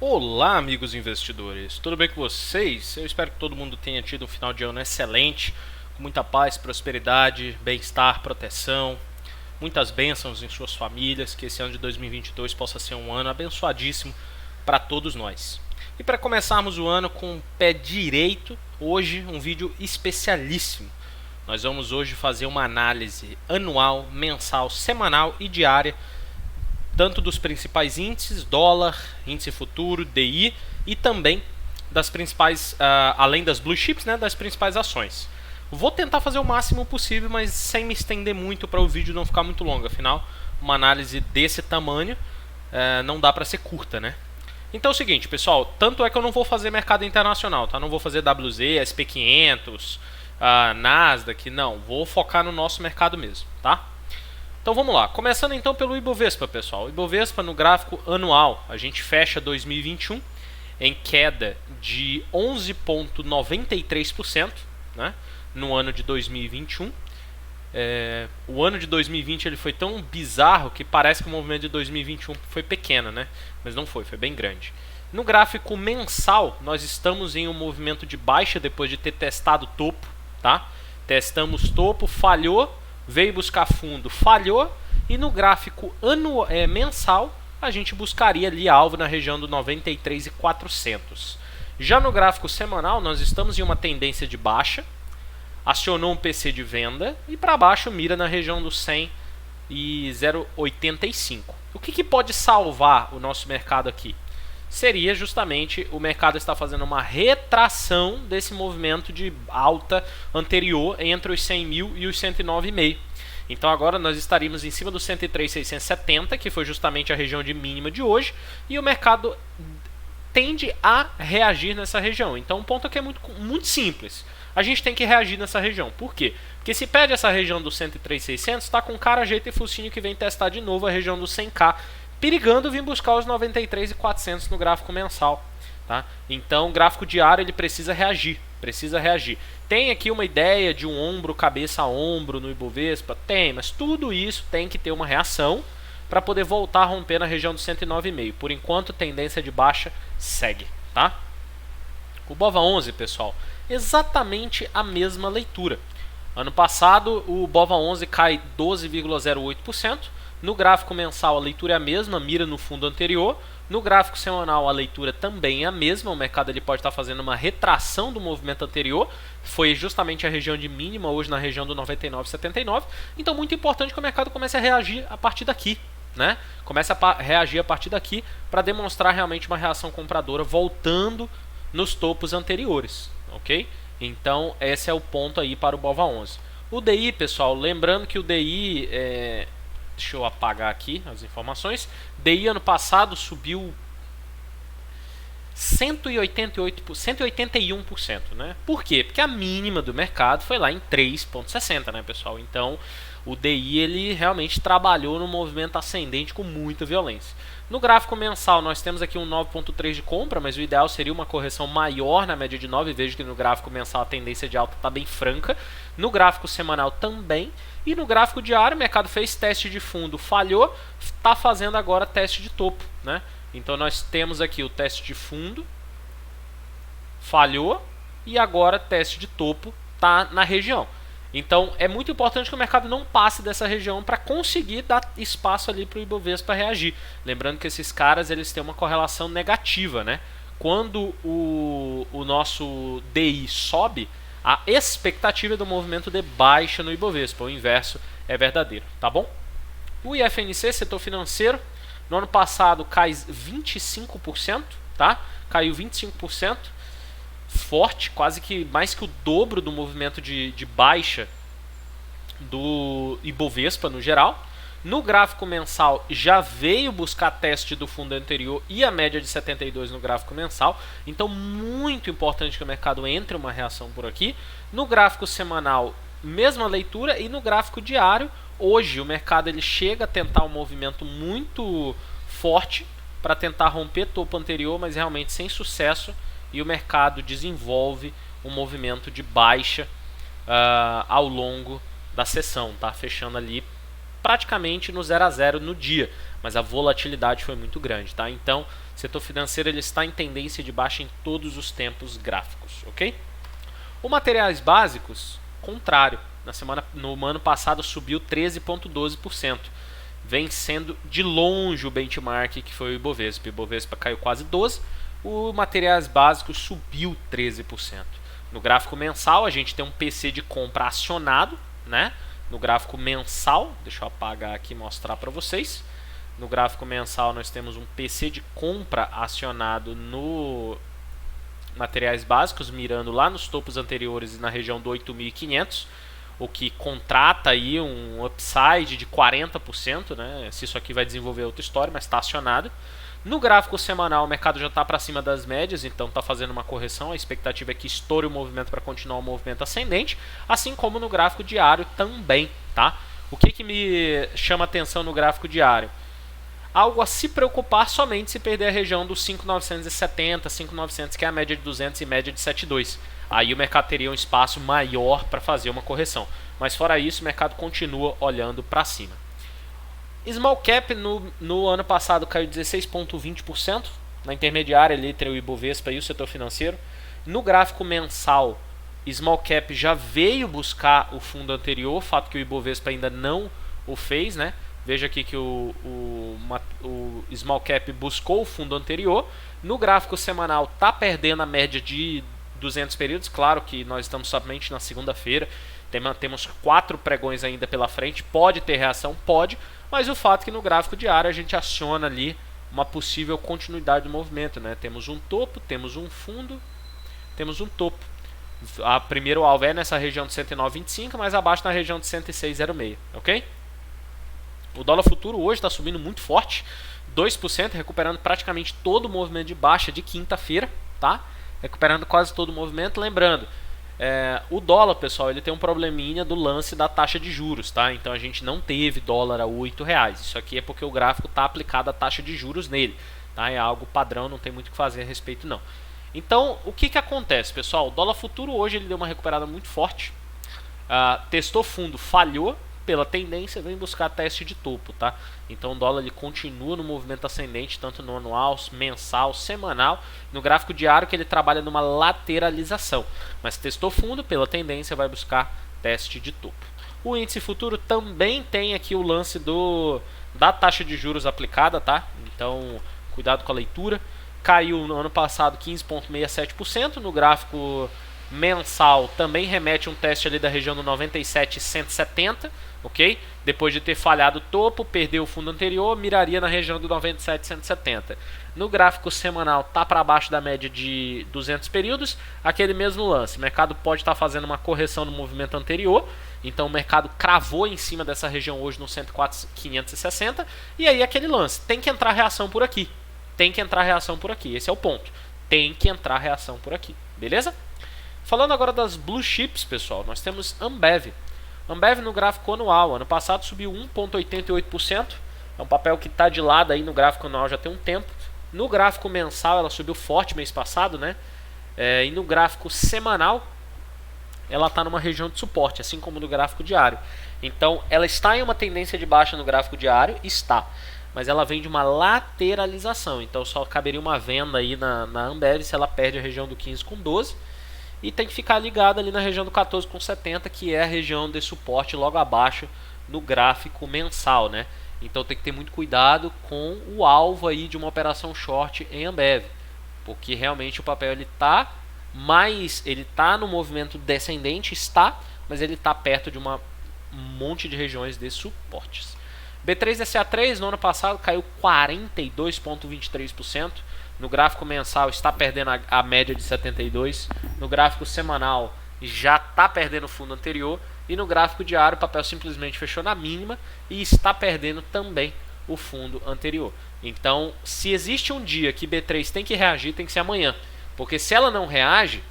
Olá, amigos investidores, tudo bem com vocês? Eu espero que todo mundo tenha tido um final de ano excelente, com muita paz, prosperidade, bem-estar, proteção, muitas bênçãos em suas famílias, que esse ano de 2022 possa ser um ano abençoadíssimo para todos nós. E para começarmos o ano com o pé direito, hoje um vídeo especialíssimo. Nós vamos hoje fazer uma análise anual, mensal, semanal e diária tanto dos principais índices, dólar, índice futuro, DI, e também das principais, além das blue chips, né, das principais ações. Vou tentar fazer o máximo possível, mas sem me estender muito para o vídeo não ficar muito longo. Afinal, uma análise desse tamanho não dá para ser curta, né? Então é o seguinte, pessoal, tanto é que eu não vou fazer mercado internacional, tá? Não vou fazer WZ, SP500, Nasdaq, não. Vou focar no nosso mercado mesmo, tá? Então vamos lá, começando então pelo Ibovespa, pessoal. O Ibovespa no gráfico anual, a gente fecha 2021 em queda de 11,93%, né, no ano de 2021. O ano de 2020 ele foi tão bizarro que parece que o movimento de 2021 foi pequeno, né? Mas não foi, foi bem grande. No gráfico mensal, nós estamos em um movimento de baixa depois de ter testado topo, tá? Testamos topo, falhou, veio buscar fundo, falhou, e no gráfico mensal a gente buscaria ali alvo na região do 93.400. Já no gráfico semanal nós estamos em uma tendência de baixa, acionou um PC de venda e para baixo mira na região do 100 e 0,85. O que pode salvar o nosso mercado aqui? Seria justamente o mercado estar fazendo uma retração desse movimento de alta anterior entre os 100 mil e os 109,5. Então agora nós estaríamos em cima do 103.670, que foi justamente a região de mínima de hoje, e o mercado tende a reagir nessa região. Então um ponto aqui é muito simples. A gente tem que reagir nessa região. Por quê? Porque se perde essa região do 103.600, está com cara, jeito e focinho que vem testar de novo a região do 100k, perigando vir buscar os 93.400 no gráfico mensal, tá? Então o gráfico diário ele precisa reagir, Tem aqui uma ideia de um ombro, cabeça a ombro no Ibovespa? Tem, mas tudo isso tem que ter uma reação para poder voltar a romper na região do 109,5. Por enquanto, tendência de baixa segue, tá? O BOVA11, pessoal, exatamente a mesma leitura. Ano passado, o BOVA11 cai 12,08%. No gráfico mensal, a leitura é a mesma, mira no fundo anterior. No gráfico semanal, a leitura também é a mesma. O mercado ele pode estar fazendo uma retração do movimento anterior. Foi justamente a região de mínima, hoje na região do 99,79. Então, muito importante que o mercado comece a reagir a partir daqui, né? Comece a reagir a partir daqui para demonstrar realmente uma reação compradora voltando nos topos anteriores, ok? Então, esse é o ponto aí para o BOVA11. O DI, pessoal, lembrando que o DI deixa eu apagar aqui as informações. DI ano passado subiu 181%, né? Por quê? Porque a mínima do mercado foi lá em 3,60, né, pessoal? Então, o DI ele realmente trabalhou no movimento ascendente com muita violência. No gráfico mensal, nós temos aqui um 9,3 de compra, mas o ideal seria uma correção maior na média de 9. Vejo que no gráfico mensal a tendência de alta está bem franca. No gráfico semanal também. E no gráfico diário, o mercado fez teste de fundo, falhou, está fazendo agora teste de topo, né? Então nós temos aqui o teste de fundo, falhou, e agora teste de topo está na região. Então é muito importante que o mercado não passe dessa região para conseguir dar espaço ali para o Ibovespa reagir. Lembrando que esses caras eles têm uma correlação negativa, né? Quando o nosso DI sobe, a expectativa do movimento de baixa no Ibovespa. O inverso é verdadeiro, tá bom? O IFNC, setor financeiro, no ano passado cai 25%, tá? Caiu 25%. Forte, quase que mais que o dobro do movimento de baixa do Ibovespa no geral. No gráfico mensal já veio buscar teste do fundo anterior e a média de 72 no gráfico mensal. Então muito importante que o mercado entre uma reação por aqui. No gráfico semanal, mesma leitura, e no gráfico diário, hoje o mercado ele chega a tentar um movimento muito forte para tentar romper topo anterior, mas realmente sem sucesso. E o mercado desenvolve um movimento de baixa ao longo da sessão, tá? Fechando ali praticamente no 0 a 0 no dia, mas a volatilidade foi muito grande, tá? Então, o setor financeiro ele está em tendência de baixa em todos os tempos gráficos, ok? O materiais básicos, contrário, no ano passado subiu 13,12%, vencendo de longe o benchmark que foi o Ibovespa. O Ibovespa caiu quase 12%, o materiais básicos subiu 13%. No gráfico mensal a gente tem um PC de compra acionado, né? No gráfico mensal, deixa eu apagar aqui e mostrar para vocês. No gráfico mensal nós temos um PC de compra acionado no materiais básicos, mirando lá nos topos anteriores e na região do 8.500, o que contrata aí um upside de 40%, né? Se isso aqui vai desenvolver outra história, mas está acionado. No gráfico semanal, o mercado já está para cima das médias, então está fazendo uma correção. A expectativa é que estoure o movimento para continuar o movimento ascendente, assim como no gráfico diário também, tá? O que me chama atenção no gráfico diário? Algo a se preocupar somente se perder a região dos 5.970, 5.900, que é a média de 200 e média de 7.2. Aí o mercado teria um espaço maior para fazer uma correção. Mas fora isso, o mercado continua olhando para cima. Small Cap no ano passado caiu 16,20%, na intermediária ali entre o Ibovespa e o setor financeiro. No gráfico mensal, Small Cap já veio buscar o fundo anterior, fato que o Ibovespa ainda não o fez, né? Veja aqui que o Small Cap buscou o fundo anterior. No gráfico semanal está perdendo a média de 200 períodos. Claro que nós estamos somente na segunda-feira. Temos 4 pregões ainda pela frente. Pode ter reação? Pode. Mas o fato é que no gráfico diário a gente aciona ali uma possível continuidade do movimento, né? Temos um topo, temos um fundo, temos um topo. A primeiro alvo é nessa região de 109,25, mais abaixo na região de 106,06, ok? O dólar futuro hoje está subindo muito forte, 2%, recuperando praticamente todo o movimento de baixa de quinta-feira, tá? Recuperando quase todo o movimento. Lembrando, o dólar, pessoal, ele tem um probleminha do lance da taxa de juros, tá? Então a gente não teve dólar a R$8. Isso aqui é porque o gráfico está aplicado a taxa de juros nele, tá? É algo padrão, não tem muito o que fazer a respeito não. Então, o que acontece, pessoal? O dólar futuro hoje ele deu uma recuperada muito forte. Testou fundo, falhou. Pela tendência, vem buscar teste de topo, tá? Então o dólar ele continua no movimento ascendente, tanto no anual, mensal, semanal, no gráfico diário que ele trabalha numa lateralização. Mas testou fundo, pela tendência vai buscar teste de topo. O índice futuro também tem aqui o lance da taxa de juros aplicada, tá? Então cuidado com a leitura. Caiu no ano passado 15,67%, no gráfico mensal também remete um teste ali da região do 97,170, ok? Depois de ter falhado o topo, perdeu o fundo anterior, miraria na região do 97,170. No gráfico semanal está para baixo da média de 200 períodos, aquele mesmo lance. O mercado pode estar fazendo uma correção no movimento anterior, então o mercado cravou em cima dessa região hoje no 104,560, e aí aquele lance, tem que entrar reação por aqui. Tem que entrar reação por aqui, esse é o ponto. Tem que entrar reação por aqui, beleza? Falando agora das blue chips, pessoal, nós temos Ambev. Ambev no gráfico anual, ano passado subiu 1,88%, é um papel que está de lado aí no gráfico anual já tem um tempo. No gráfico mensal ela subiu forte mês passado, né? E no gráfico semanal ela está numa região de suporte, assim como no gráfico diário. Então ela está em uma tendência de baixa no gráfico diário, está, mas ela vem de uma lateralização, então só caberia uma venda aí na Ambev se ela perde a região do 15,12. E tem que ficar ligado ali na região do 14,70, que é a região de suporte logo abaixo no gráfico mensal, né? Então tem que ter muito cuidado com o alvo aí de uma operação short em Ambev, porque realmente o papel ele tá no movimento descendente, mas ele está perto de um monte de regiões de suportes. B3SA3 no ano passado caiu 42,23%. No gráfico mensal está perdendo a média de 72. No gráfico semanal já está perdendo o fundo anterior. E no gráfico diário o papel simplesmente fechou na mínima e está perdendo também o fundo anterior. Então, se existe um dia que B3 tem que reagir, tem que ser amanhã. Porque se ela não reage,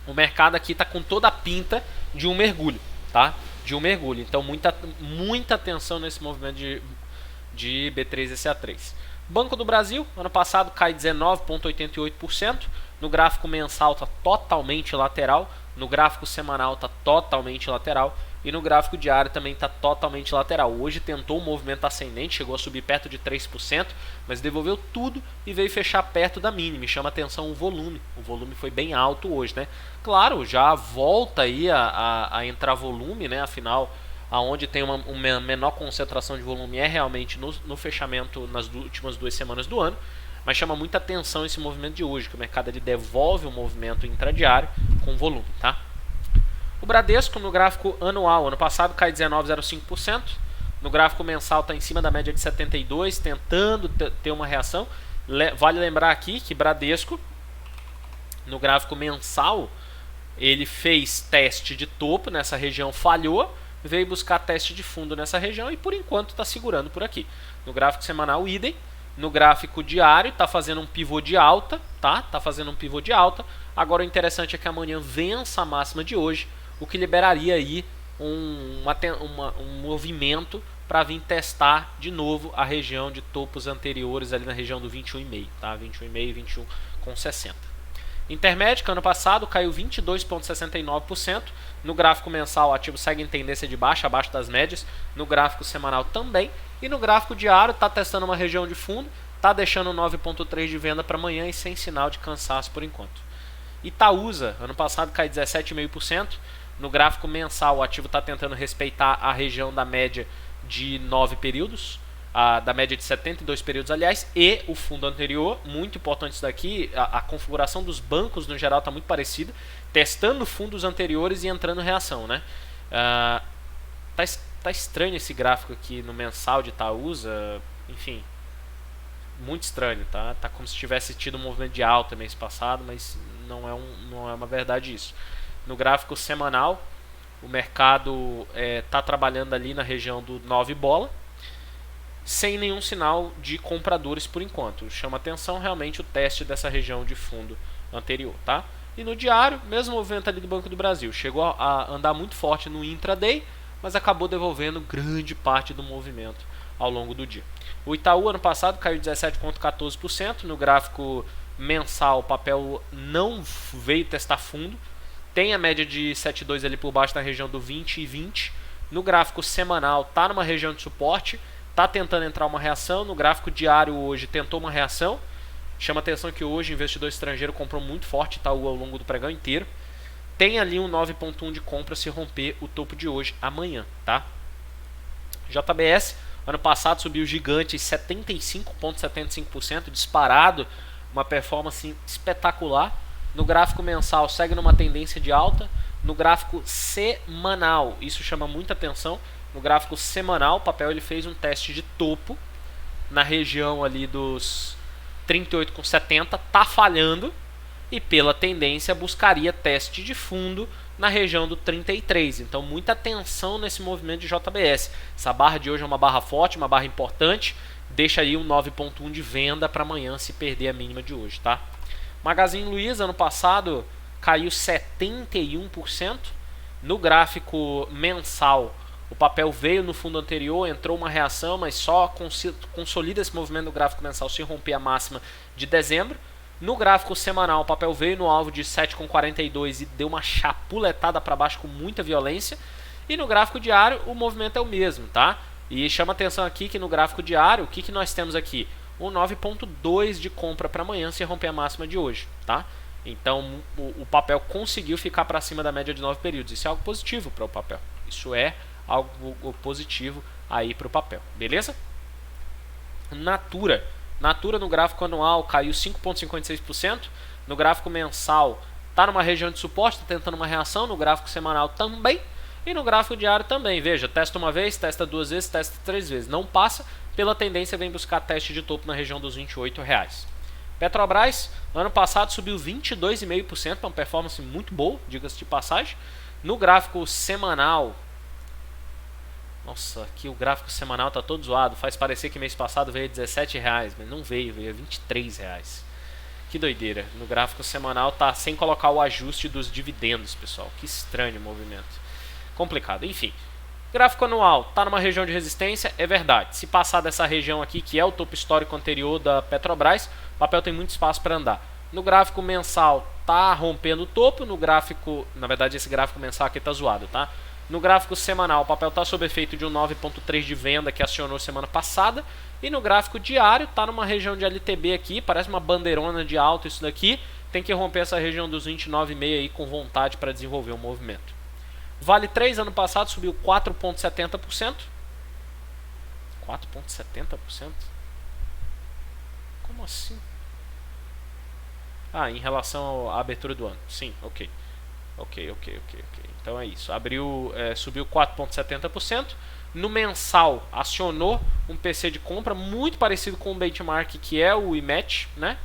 o mercado aqui está com toda a pinta de um mergulho, tá? De um mergulho. Então, muita atenção nesse movimento de B3SA3. Banco do Brasil, ano passado cai 19,88%. No gráfico mensal está totalmente lateral. No gráfico semanal está totalmente lateral. e no gráfico diário também está totalmente lateral. Hoje tentou um movimento ascendente, chegou a subir perto de 3%, mas devolveu tudo e veio fechar perto da mínima. Me chama a atenção o volume foi bem alto hoje, né? Claro, já volta aí a entrar volume, né? Afinal, aonde tem uma menor concentração de volume é realmente no fechamento nas últimas 2 semanas do ano, mas chama muita atenção esse movimento de hoje, que o mercado ele devolve o movimento intradiário com volume, tá? O Bradesco no gráfico anual, ano passado cai 19,05%, no gráfico mensal está em cima da média de 72, tentando ter uma reação. Vale lembrar aqui que Bradesco, no gráfico mensal, ele fez teste de topo nessa região, falhou, veio buscar teste de fundo nessa região e por enquanto está segurando por aqui. No gráfico semanal, idem. No gráfico diário, está fazendo um pivô de alta, tá? Está fazendo um pivô de alta. Agora o interessante é que amanhã vença a máxima de hoje, o que liberaria aí um movimento para vir testar de novo a região de topos anteriores ali na região do 21,5, tá? 21,5 e 21,60. Intermédica, ano passado, caiu 22,69%. No gráfico mensal, o ativo segue em tendência de baixa, abaixo das médias. No gráfico semanal também. E no gráfico diário, está testando uma região de fundo, está deixando 9,3 de venda para amanhã e sem sinal de cansaço por enquanto. Itaúsa, ano passado, caiu 17,5%. No gráfico mensal, o ativo está tentando respeitar a região da média de 9 períodos. Da média de 72 períodos, aliás, e o fundo anterior. Muito importante isso daqui, a configuração dos bancos no geral está muito parecida, testando fundos anteriores e entrando em reação, né? Tá estranho esse gráfico aqui no mensal de Itaúsa, enfim, muito estranho, tá? Tá como se tivesse tido um movimento de alta mês passado, mas não é uma verdade isso. No gráfico semanal, o mercado tá trabalhando ali na região do 9 bola, sem nenhum sinal de compradores por enquanto. Chama atenção realmente o teste dessa região de fundo anterior, tá? E no diário, mesmo movimento ali do Banco do Brasil, chegou a andar muito forte no intraday, mas acabou devolvendo grande parte do movimento ao longo do dia. O Itaú ano passado caiu 17,14%, no gráfico mensal o papel não veio testar fundo, tem a média de 7,2 ali por baixo na região do 20 e 20, no gráfico semanal está numa região de suporte, está tentando entrar uma reação. No gráfico diário hoje tentou uma reação. Chama atenção que hoje o investidor estrangeiro comprou muito forte Itaú ao longo do pregão inteiro. Tem ali um 9,1 de compra se romper o topo de hoje amanhã, tá? JBS, ano passado subiu gigante 75,75%, disparado, uma performance espetacular. No gráfico mensal segue numa tendência de alta. No gráfico semanal, isso chama muita atenção. No gráfico semanal, o papel ele fez um teste de topo na região ali dos 38,70, tá falhando e pela tendência buscaria teste de fundo na região do 33. Então muita atenção nesse movimento de JBS. Essa barra de hoje é uma barra forte, uma barra importante, deixa aí um 9,1 de venda para amanhã se perder a mínima de hoje, tá? Magazine Luiza ano passado caiu 71%. No gráfico mensal, o papel veio no fundo anterior, entrou uma reação, mas só consolida esse movimento no gráfico mensal se romper a máxima de dezembro. No gráfico semanal, o papel veio no alvo de 7,42 e deu uma chapuletada para baixo com muita violência. E no gráfico diário, o movimento é o mesmo, tá? E chama atenção aqui que no gráfico diário, o que nós temos aqui? Um 9,2 de compra para amanhã se romper a máxima de hoje, tá? Então, o papel conseguiu ficar para cima da média de 9 períodos. Isso é algo positivo para o papel. Isso é algo positivo aí para o papel, beleza? Natura no gráfico anual caiu 5,56%, no gráfico mensal está numa região de suporte, está tentando uma reação, no gráfico semanal também e no gráfico diário também. Veja, testa uma vez, testa 2 vezes, testa 3 vezes, não passa, pela tendência vem buscar teste de topo na região dos R$28. Petrobras, ano passado subiu 22,5%, uma performance muito boa, diga-se de passagem. No gráfico semanal, nossa, aqui o gráfico semanal tá todo zoado. Faz parecer que mês passado veio R$17, mas não veio, veio R$23. Que doideira. No gráfico semanal tá sem colocar o ajuste dos dividendos, pessoal. Que estranho o movimento. Complicado, enfim. Gráfico anual, tá numa região de resistência, é verdade. Se passar dessa região aqui, que é o topo histórico anterior da Petrobras, o papel tem muito espaço para andar. No gráfico mensal, tá rompendo o topo. No gráfico, na verdade esse gráfico mensal aqui tá zoado, tá? No gráfico semanal, o papel está sob efeito de um 9.3 de venda que acionou semana passada. E no gráfico diário, está numa região de LTB aqui, parece uma bandeirona de alta isso daqui. Tem que romper essa região dos 29,5 aí com vontade para desenvolver o movimento. Vale 3, ano passado, subiu 4,70%. 4,70%? Como assim? Ah, em relação à abertura do ano. Sim, ok. Ok. Então é isso. Abriu, subiu 4,70%. No mensal, acionou um PC de compra muito parecido com o benchmark que é o IMET, né?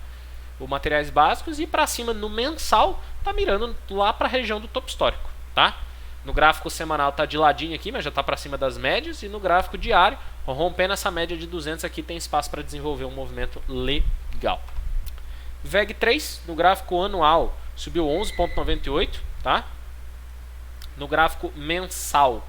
O materiais básicos. E para cima no mensal, tá mirando lá para a região do topo histórico, tá? No gráfico semanal tá de ladinho aqui, mas já tá para cima das médias. E no gráfico diário, rompendo essa média de 200 aqui, tem espaço para desenvolver um movimento legal. VEG3, no gráfico anual, subiu 11,98, tá? No gráfico mensal,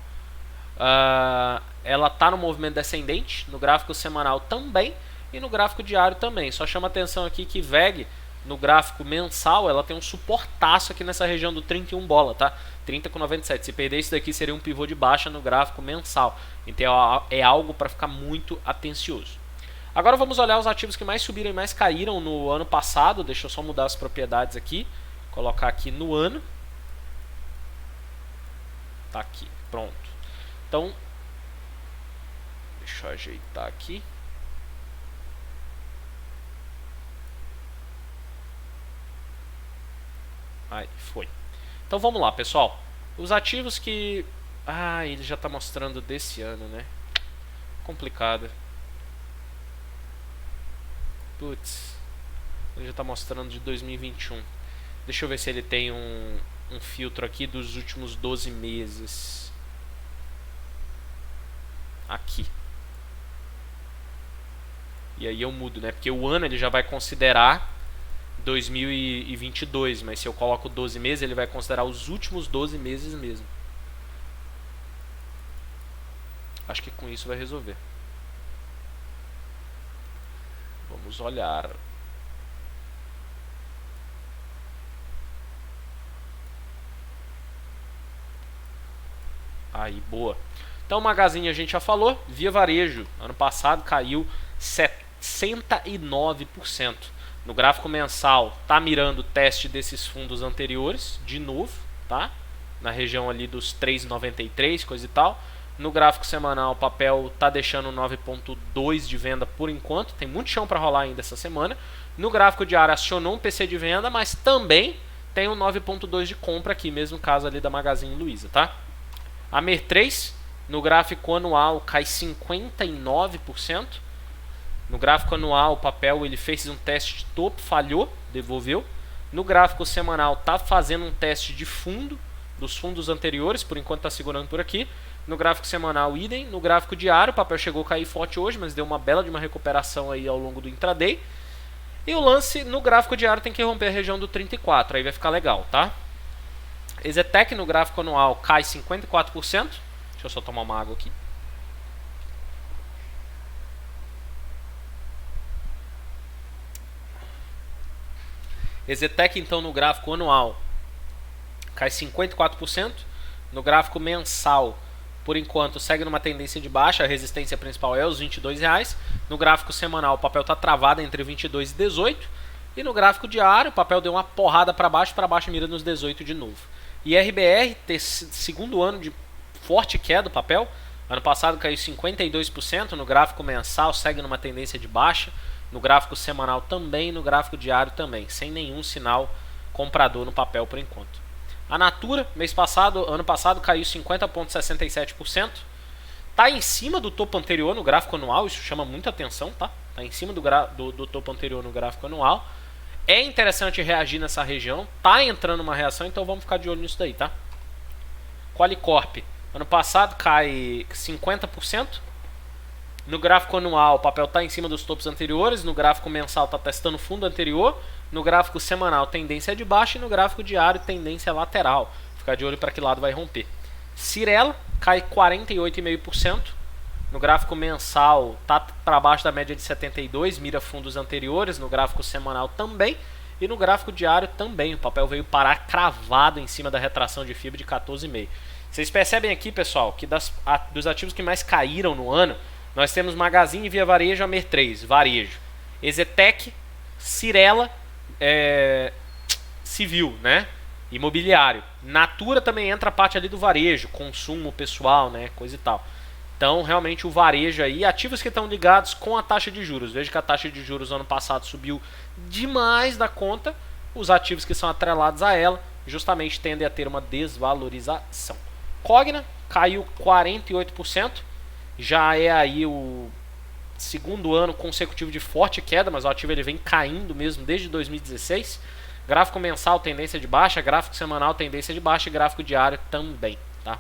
ela está no movimento descendente, no gráfico semanal também e no gráfico diário também. Só chama atenção aqui que VEG, no gráfico mensal, ela tem um suportaço aqui nessa região do 31 bola, tá? 30,97. Se perder isso daqui, seria um pivô de baixa no gráfico mensal. Então é algo para ficar muito atencioso. Agora vamos olhar os ativos que mais subiram e mais caíram no ano passado. Deixa eu só mudar as propriedades aqui. Colocar aqui no ano. Tá aqui, pronto. Então, deixa eu ajeitar aqui. Aí, foi. Então vamos lá, pessoal. Os ativos que... Ah, ele já está mostrando desse ano, né? Complicado. Putz, ele já está mostrando de 2021. Deixa eu ver se ele tem um filtro aqui dos últimos 12 meses. Aqui. E aí eu mudo, né? Porque o ano ele já vai considerar 2022, mas se eu coloco 12 meses, ele vai considerar os últimos 12 meses mesmo. Acho que com isso vai resolver. Vamos olhar. Aí, boa. Então, Magazine a gente já falou. Via Varejo, ano passado caiu 69%. No gráfico mensal, tá mirando o teste desses fundos anteriores, de novo, tá? Na região ali dos 3,93, coisa e tal. No gráfico semanal, o papel está deixando 9,2 de venda por enquanto. Tem muito chão para rolar ainda essa semana. No gráfico diário, acionou um PC de venda, mas também tem um 9,2 de compra aqui, mesmo caso ali da Magazine Luiza, tá? A MER3, no gráfico anual, cai 59%. No gráfico anual, o papel ele fez um teste de topo, falhou, devolveu. No gráfico semanal, está fazendo um teste de fundo, dos fundos anteriores, por enquanto está segurando por aqui. No gráfico semanal, idem. No gráfico diário, o papel chegou a cair forte hoje, mas deu uma bela de uma recuperação aí ao longo do intraday. E o lance no gráfico diário tem que romper a região do 34, aí vai ficar legal, tá? Exetec no gráfico anual cai 54%. Deixa eu só tomar uma água aqui. Exetec então no gráfico anual cai 54%. No gráfico mensal, por enquanto, segue numa tendência de baixa. A resistência principal é os R$22. No gráfico semanal, o papel está travado entre 22 e 18. E no gráfico diário, o papel deu uma porrada para baixo mira nos 18 de novo. E RBR, segundo ano de forte queda do papel. Ano passado caiu 52%. No gráfico mensal, segue numa tendência de baixa. No gráfico semanal também, no gráfico diário também. Sem nenhum sinal comprador no papel por enquanto. A Natura, ano passado caiu 50,67%. Está em cima do topo anterior no gráfico anual, isso chama muita atenção, tá? Está em cima do topo anterior no gráfico anual. É interessante reagir nessa região, tá entrando uma reação, então vamos ficar de olho nisso daí, tá? Qualicorp, ano passado cai 50%. No gráfico anual, o papel está em cima dos topos anteriores. No gráfico mensal, está testando o fundo anterior. No gráfico semanal, tendência de baixa. E no gráfico diário, tendência lateral. Ficar de olho para que lado vai romper. Cirela cai 48,5%. No gráfico mensal, está para baixo da média de 72. Mira fundos anteriores. No gráfico semanal também. E no gráfico diário também. O papel veio parar cravado em cima da retração de fibra de 14,5. Vocês percebem aqui, pessoal, que dos ativos que mais caíram no ano, nós temos Magazine, Via Varejo, Amer3, varejo. Exetec, Cyrela, civil, né? Imobiliário. Natura também entra a parte ali do varejo, consumo pessoal, né? Coisa e tal. Então, realmente, o varejo aí, ativos que estão ligados com a taxa de juros. Veja que a taxa de juros no ano passado subiu demais da conta. Os ativos que são atrelados a ela, justamente tendem a ter uma desvalorização. Cogna caiu 48%. Já é aí o segundo ano consecutivo de forte queda, mas o ativo ele vem caindo mesmo desde 2016. Gráfico mensal, tendência de baixa. Gráfico semanal, tendência de baixa. E gráfico diário também, tá?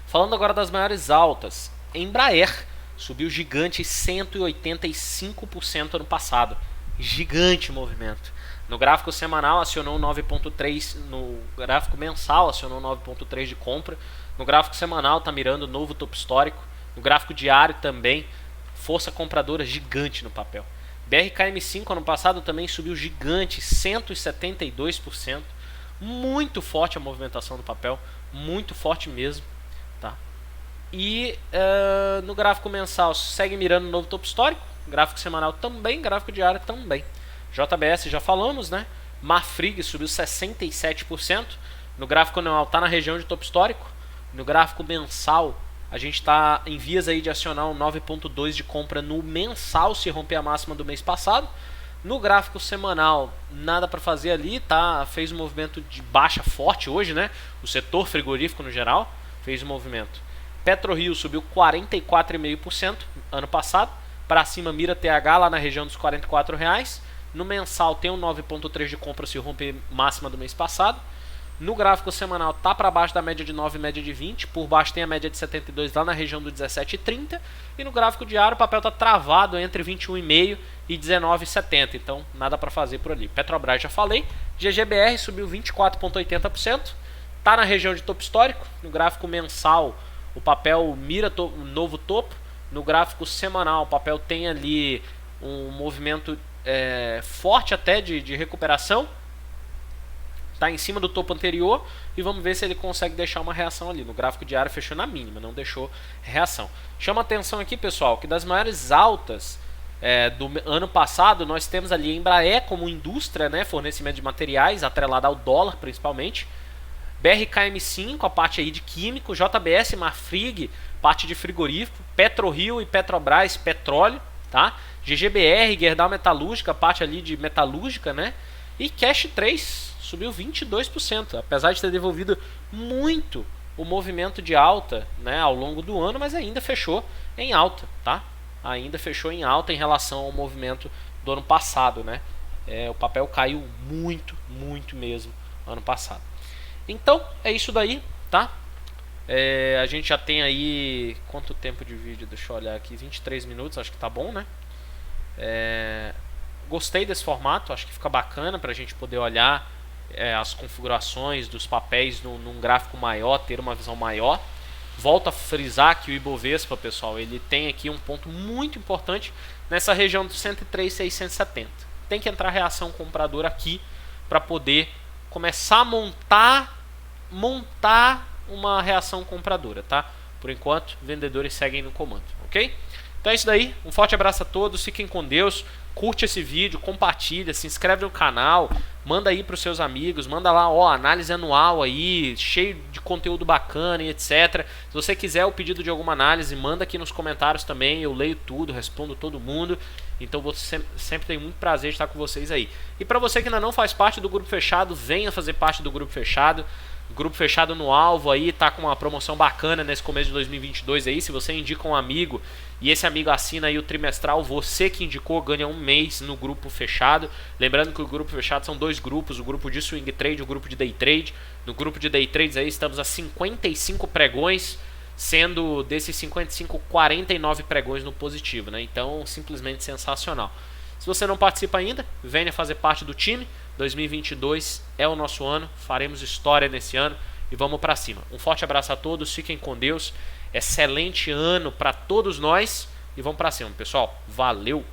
Falando agora das maiores altas, Embraer subiu gigante 185% ano passado. Gigante movimento. No gráfico semanal acionou 9.3, no gráfico mensal acionou 9.3 de compra. No gráfico semanal está mirando novo topo histórico. No gráfico diário também, força compradora gigante no papel. BRKM5 ano passado também subiu gigante, 172%. Muito forte a movimentação do papel, muito forte mesmo. Tá? E no gráfico mensal segue mirando novo topo histórico, gráfico semanal também, gráfico diário também. JBS já falamos, né? Marfrig subiu 67%. No gráfico anual está na região de topo histórico. No gráfico mensal a gente está em vias aí de acionar um 9.2 de compra no mensal se romper a máxima do mês passado. No gráfico semanal, nada para fazer ali, tá? Fez um movimento de baixa forte hoje, né? O setor frigorífico no geral fez um movimento. PetroRio subiu 44,5% ano passado. Para cima mira TH lá na região dos R$44. No mensal tem um 9.3 de compra se romper máxima do mês passado. No gráfico semanal tá para baixo da média de 9 e média de 20. Por baixo tem a média de 72 lá na região do 17,30. E no gráfico diário o papel está travado entre 21,5 e 19,70. Então nada para fazer por ali. Petrobras já falei. GGBR subiu 24,80%. Está na região de topo histórico. No gráfico mensal o papel mira um novo topo. No gráfico semanal o papel tem ali um movimento forte até de recuperação. Está em cima do topo anterior e vamos ver se ele consegue deixar uma reação ali. No gráfico diário fechou na mínima, não deixou reação. Chama atenção aqui, pessoal, que das maiores altas do ano passado, nós temos ali Embraer como indústria, né, fornecimento de materiais, atrelada ao dólar principalmente. BRKM5, a parte aí de químico, JBS, Marfrig, parte de frigorífico, PetroRio e Petrobras, petróleo, tá? GGBR, Gerdau Metalúrgica, parte ali de metalúrgica, né? E Cash 3 subiu 22%, apesar de ter devolvido muito o movimento de alta, né, ao longo do ano, mas ainda fechou em alta, tá? Ainda fechou em alta em relação ao movimento do ano passado, né? O papel caiu muito, muito mesmo ano passado. Então, é isso daí, tá? A gente já tem aí... Quanto tempo de vídeo? Deixa eu olhar aqui. 23 minutos, acho que tá bom, né? Gostei desse formato, acho que fica bacana pra gente poder olhar as configurações dos papéis num gráfico maior, ter uma visão maior. Volto a frisar que o Ibovespa, pessoal, ele tem aqui um ponto muito importante nessa região dos 103.670. Tem que entrar reação compradora aqui para poder começar a montar uma reação compradora, tá? Por enquanto, vendedores seguem no comando, ok? Então é isso daí, um forte abraço a todos, fiquem com Deus, curte esse vídeo, compartilha, se inscreve no canal, manda aí para os seus amigos, manda lá, análise anual aí, cheio de conteúdo bacana e etc. Se você quiser o pedido de alguma análise, manda aqui nos comentários também, eu leio tudo, respondo todo mundo. Então você sempre tem muito prazer de estar com vocês aí. E para você que ainda não faz parte do grupo fechado, venha fazer parte do grupo fechado. Grupo fechado no alvo aí, tá com uma promoção bacana nesse começo de 2022 aí. Se você indica um amigo e esse amigo assina aí o trimestral, você que indicou ganha um mês no grupo fechado. Lembrando que o grupo fechado são dois grupos, o grupo de swing trade e o grupo de day trade. No grupo de day trades aí estamos a 55 pregões, sendo desses 55, 49 pregões no positivo, né? Então, simplesmente sensacional. Se você não participa ainda, venha fazer parte do time. 2022 é o nosso ano, faremos história nesse ano e vamos para cima. Um forte abraço a todos, fiquem com Deus. Excelente ano para todos nós e vamos para cima, pessoal. Valeu!